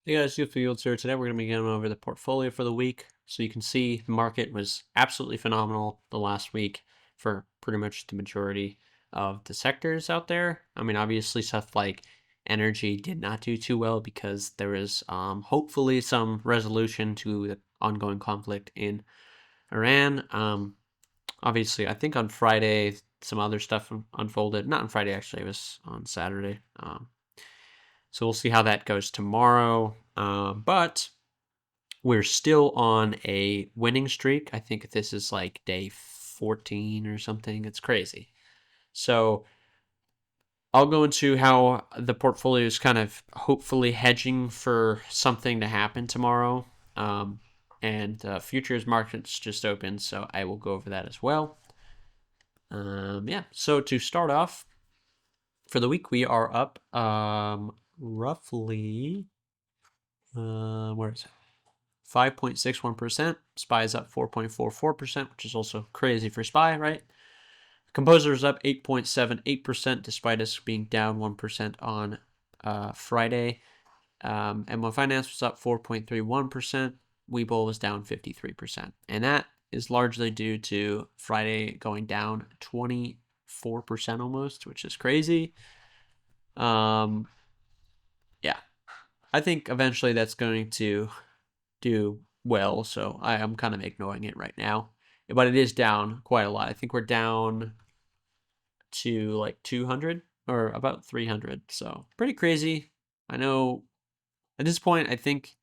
Hey guys, Youth Fields here. Today we're going to be going over the portfolio for the week. So you can see the market was absolutely phenomenal the last week for pretty much the majority of the sectors out there. I mean, obviously stuff like energy did not do too well because there is hopefully some resolution to the ongoing conflict in Iran. Obviously, I think on Friday some other stuff unfolded. Not on Friday, actually. It was on Saturday. So we'll see how that goes tomorrow. But we're still on a winning streak. I think this is like day 14 or something. It's crazy. So I'll go into how the portfolio is kind of hopefully hedging for something to happen tomorrow. And futures markets just opened, so I will go over that as well. Yeah, so to start off, for the week, we are up roughly, where is it? 5.61%. SPY is up 4.44%, which is also crazy for SPY, right? Composer is up 8.78%, despite us being down 1% on Friday. M1 Finance was up 4.31%. Webull was down 53%. And that is largely due to Friday going down 24% almost, which is crazy. Yeah, I think eventually that's going to do well, so I am kind of ignoring it right now. But it is down quite a lot. I think we're down to like 200 or about 300, so pretty crazy. I know at this point, I think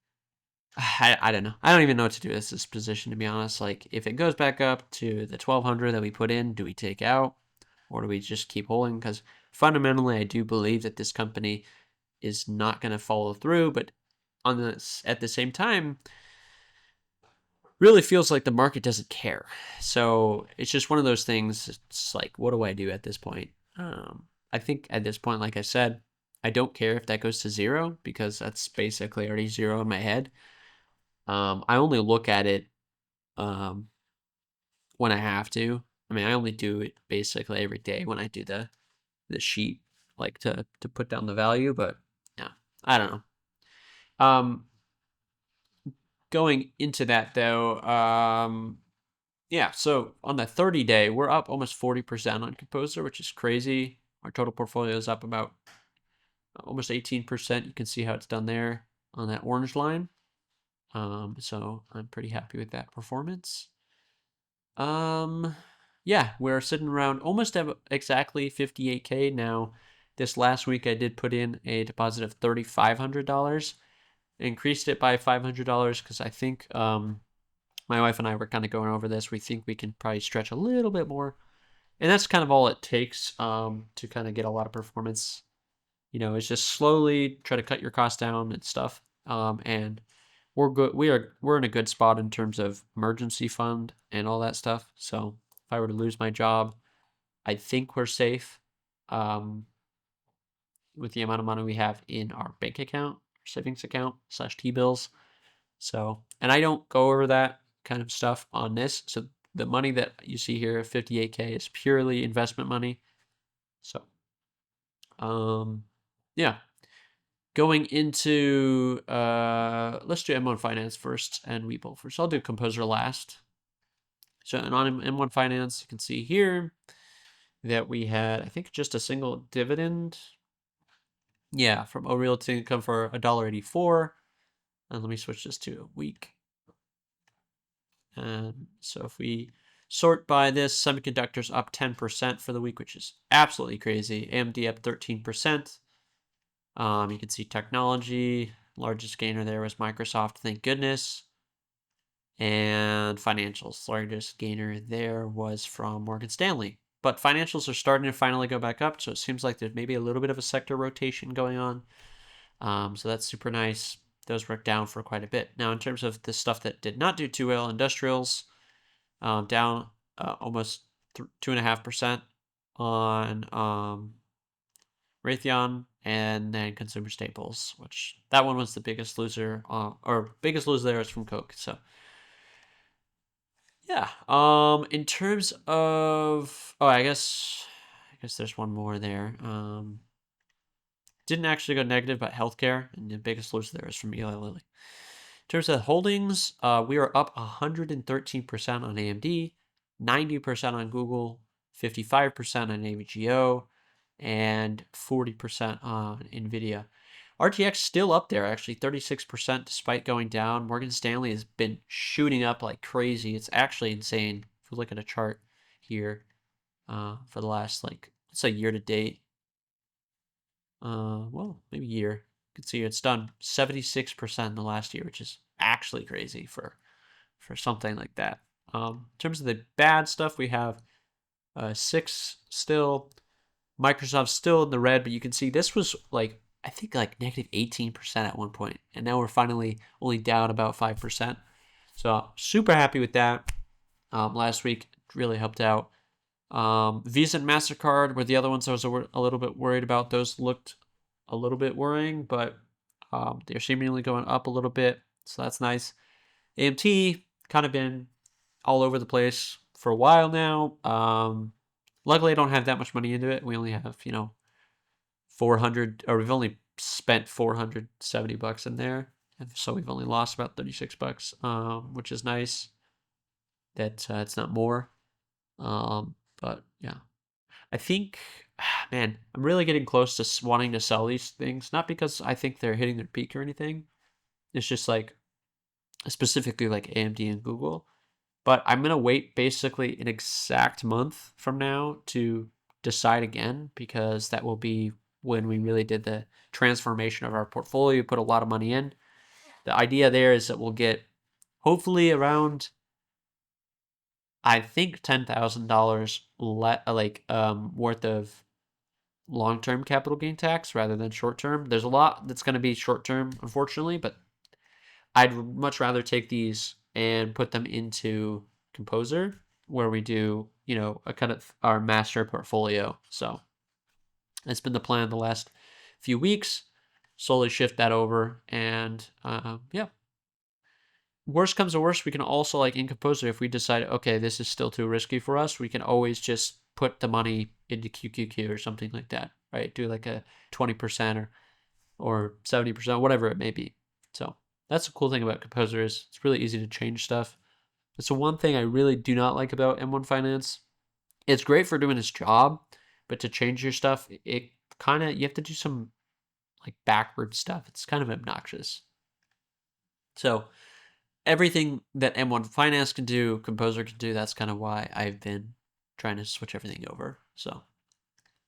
I don't know. I don't even know what to do with this position, to be honest. Like, if it goes back up to the 1200 that we put in, do we take out or do we just keep holding? Because fundamentally, I do believe that this company is not going to follow through, but on this at the same time, really feels like the market doesn't care. So it's just one of those things. It's like, what do I do at this point? I think at this point, like I said, I don't care if that goes to zero because that's basically already zero in my head. I only look at it um, when I have to. I mean, I only do it basically every day when I do the sheet, like to put down the value. But yeah, I don't know. Going into that though, yeah, so on the 30-day, we're up almost 40% on Composer, which is crazy. Our total portfolio is up about almost 18%. You can see how it's done there on that orange line. So I'm pretty happy with that performance. Yeah, we're sitting around almost at exactly 58K now. This last week, I did put in a deposit of $3,500. Increased it by $500 because I think my wife and I were kind of going over this. We think we can probably stretch a little bit more, and that's kind of all it takes to kind of get a lot of performance. It's just slowly try to cut your costs down and stuff. And we're good. We're in a good spot in terms of emergency fund and all that stuff. So if I were to lose my job, I think we're safe with the amount of money we have in our bank account, savings account / T-bills. So, and I don't go over that kind of stuff on this. So the money that you see here, 58K, is purely investment money. So, yeah. Going into, let's do M1 Finance first and Webull first. I'll do Composer last. So, and on M1 Finance, you can see here that we had, I think, just a single dividend. Yeah, from O Realty Income for $1.84. And let me switch this to a week. And so if we sort by this, semiconductors up 10% for the week, which is absolutely crazy. AMD up 13%. You can see technology, largest gainer there was Microsoft, thank goodness. And financials, largest gainer there was from Morgan Stanley. But financials are starting to finally go back up, so it seems like there's maybe a little bit of a sector rotation going on. So that's super nice. Those were down for quite a bit. Now, in terms of the stuff that did not do too well, industrials down almost 2.5% on Raytheon, and then consumer staples, which that one was the biggest loser, or biggest loser there is from Coke. So yeah. In terms of, I guess there's one more there. Didn't actually go negative, but healthcare, and the biggest loser there is from Eli Lilly. In terms of holdings, we are up 113% on AMD, 90% on Google, 55% on AVGO, and 40% on NVIDIA. RTX still up there, actually 36% despite going down. Morgan Stanley has been shooting up like crazy. It's actually insane. If we look at a chart here for the last, like, let's say year to date. Well, maybe year. You can see it's done 76% in the last year, which is actually crazy for something like that. In terms of the bad stuff, we have 6 still. Microsoft's still in the red, but you can see this was like, I think like negative 18% at one point, and now we're finally only down about 5%. So super happy with that. Last week really helped out. Visa and MasterCard were the other ones I was a little bit worried about. Those looked a little bit worrying, but they're seemingly going up a little bit, so that's nice. AMT kind of been all over the place for a while now. Luckily, I don't have that much money into it. We only have, 400, or we've only spent $470 in there, and so we've only lost about $36, which is nice. That it's not more. But yeah, I think, man, I'm really getting close to wanting to sell these things. Not because I think they're hitting their peak or anything. It's just like, specifically like AMD and Google. But I'm going to wait basically an exact month from now to decide again, because that will be when we really did the transformation of our portfolio, put a lot of money in. The idea there is that we'll get hopefully around, I think, $10,000 worth of long-term capital gain tax rather than short-term. There's a lot that's going to be short-term, unfortunately, but I'd much rather take these and put them into Composer, where we do, a kind of our master portfolio. So that's been the plan the last few weeks. Slowly shift that over, and yeah. Worst comes to worst, we can also, like in Composer, if we decide, okay, this is still too risky for us, we can always just put the money into QQQ or something like that, right? Do like a 20% or 70%, whatever it may be. So that's the cool thing about Composer, is it's really easy to change stuff. It's the one thing I really do not like about M1 Finance. It's great for doing its job, but to change your stuff, it kind of, you have to do some like backward stuff. It's kind of obnoxious. So everything that M1 Finance can do, Composer can do. That's kind of why I've been trying to switch everything over. So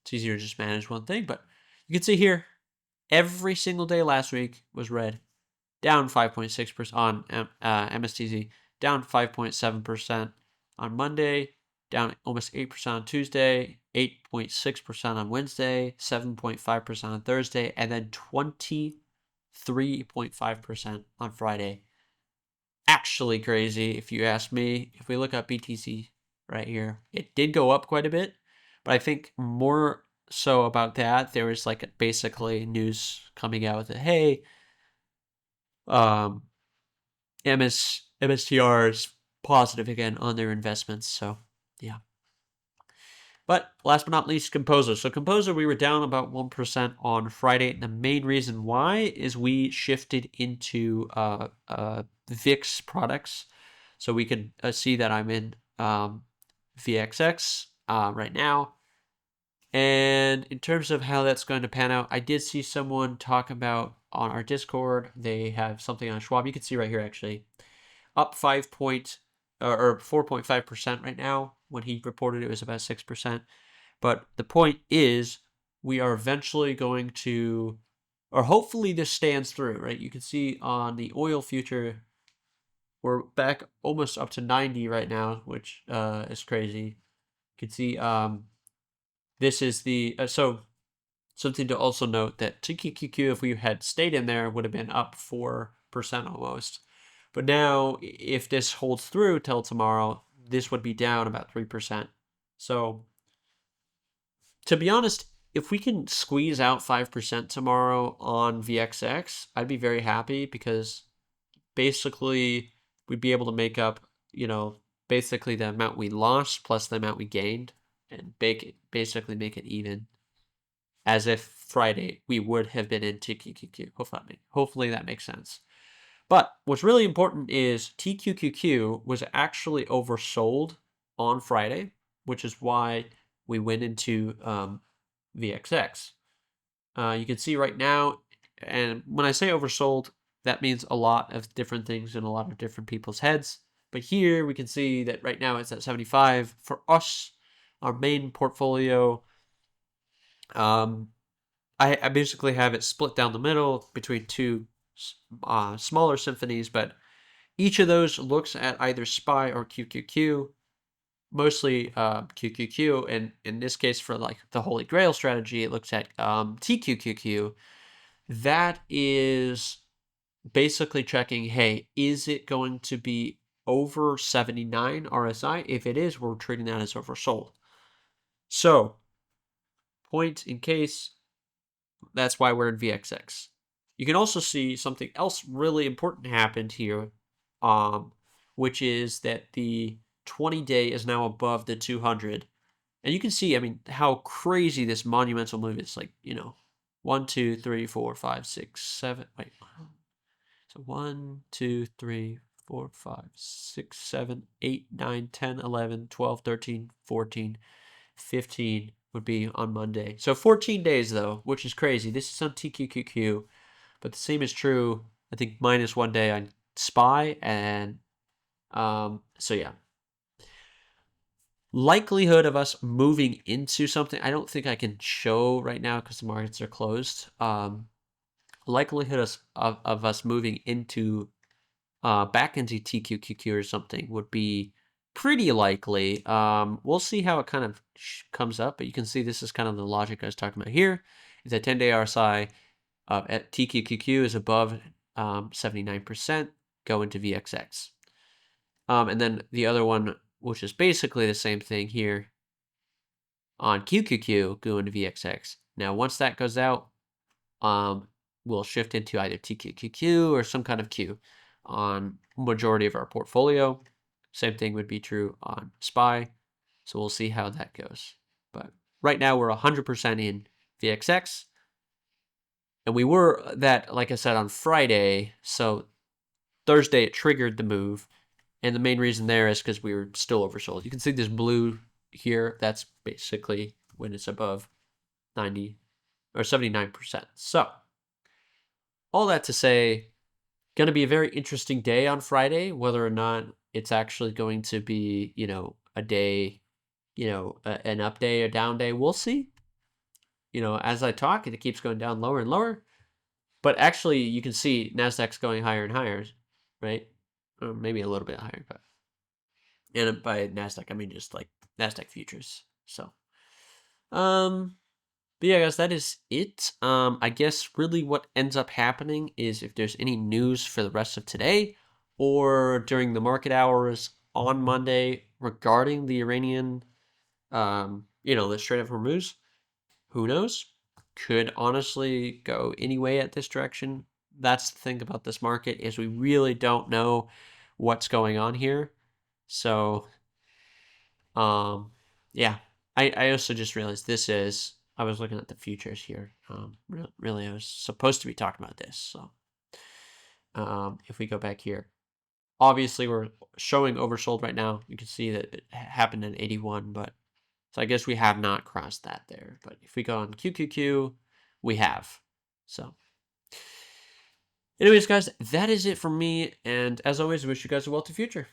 it's easier to just manage one thing. But you can see here, every single day last week was red. Down 5.6% on MSTZ, down 5.7% on Monday, down almost 8% on Tuesday, 8.6% on Wednesday, 7.5% on Thursday, and then 23.5% on Friday. Actually crazy, if you ask me. If we look at BTC right here, it did go up quite a bit, but I think more so about that, there was like basically news coming out that, hey, MSTR is positive again on their investments. So yeah. But last but not least, Composer. So Composer, we were down about 1% on Friday. And the main reason why is we shifted into VIX products. So we can see that I'm in VXX right now. And in terms of how that's going to pan out, I did see someone talk about on our Discord. They have something on Schwab. You can see right here, actually, up 4.5% right now. When he reported, it was about 6%. But the point is, we are eventually going to, or hopefully this stands through, right? You can see on the oil future, we're back almost up to 90 right now, which is crazy. You can see this is the, so something to also note that TQQQ, if we had stayed in there, would have been up 4% almost. But now, if this holds through till tomorrow, this would be down about 3%. So, to be honest, if we can squeeze out 5% tomorrow on VXX, I'd be very happy, because basically we'd be able to make up, basically the amount we lost plus the amount we gained, and basically make it even. as if Friday we would have been in TQQQ. Hopefully that makes sense. But what's really important is TQQQ was actually oversold on Friday, which is why we went into VXX. You can see right now, and when I say oversold, that means a lot of different things in a lot of different people's heads. But here we can see that right now it's at 75. For us, our main portfolio, I basically have it split down the middle between two smaller symphonies, but each of those looks at either SPY or QQQ, mostly QQQ, and in this case for like the Holy Grail strategy, it looks at TQQQ. That is basically checking, hey, is it going to be over 79 RSI? If it is, we're treating that as oversold. So, point in case, that's why we're in VXX. You can also see something else really important happened here, which is that the 20-day is now above the 200. And you can see, I mean, how crazy this monumental move is. Like, 1, 2, 3, 4, 5, 6, 7. Wait. So 1, 2, 3, 4, 5, 6, 7, 8, 9, 10, 11, 12, 13, 14, 15 would be on Monday. So 14 days, though, which is crazy. This is on TQQQ, but the same is true, I think, minus 1 day on SPY. And so, yeah. Likelihood of us moving into something, I don't think I can show right now because the markets are closed. Likelihood of us moving into back into TQQQ or something would be pretty likely. We'll see how it kind of comes up, but you can see this is kind of the logic I was talking about here. Is that 10-day RSI at TQQQ is above 79%, go into VXX. And then the other one, which is basically the same thing here on QQQ, go into VXX. Now, once that goes out, we'll shift into either TQQQ or some kind of Q on majority of our portfolio. Same thing would be true on SPY. So we'll see how that goes. But right now we're 100% in VXX. And we were that, like I said, on Friday. So Thursday it triggered the move. And the main reason there is because we were still oversold. You can see this blue here. That's basically when it's above 90 or 79%. So all that to say, going to be a very interesting day on Friday, whether or not it's actually going to be, a day, an up day, a down day. We'll see. As I talk, it keeps going down lower and lower. But actually, you can see NASDAQ's going higher and higher, right? Or maybe a little bit higher, but. And by NASDAQ, I mean just like NASDAQ futures. So, but yeah, guys, that is it. I guess really what ends up happening is if there's any news for the rest of today or during the market hours on Monday regarding the Iranian, the Strait of Hormuz, who knows? Could honestly go any way at this direction. That's the thing about this market is we really don't know what's going on here. So, yeah. I also just realized I was looking at the futures here. Really, I was supposed to be talking about this. So, if we go back here, obviously we're showing oversold right now. You can see that it happened in 81, but so I guess we have not crossed that there. But if we go on QQQ, we have. So, anyways, guys, that is it from me. And as always, I wish you guys a well to future.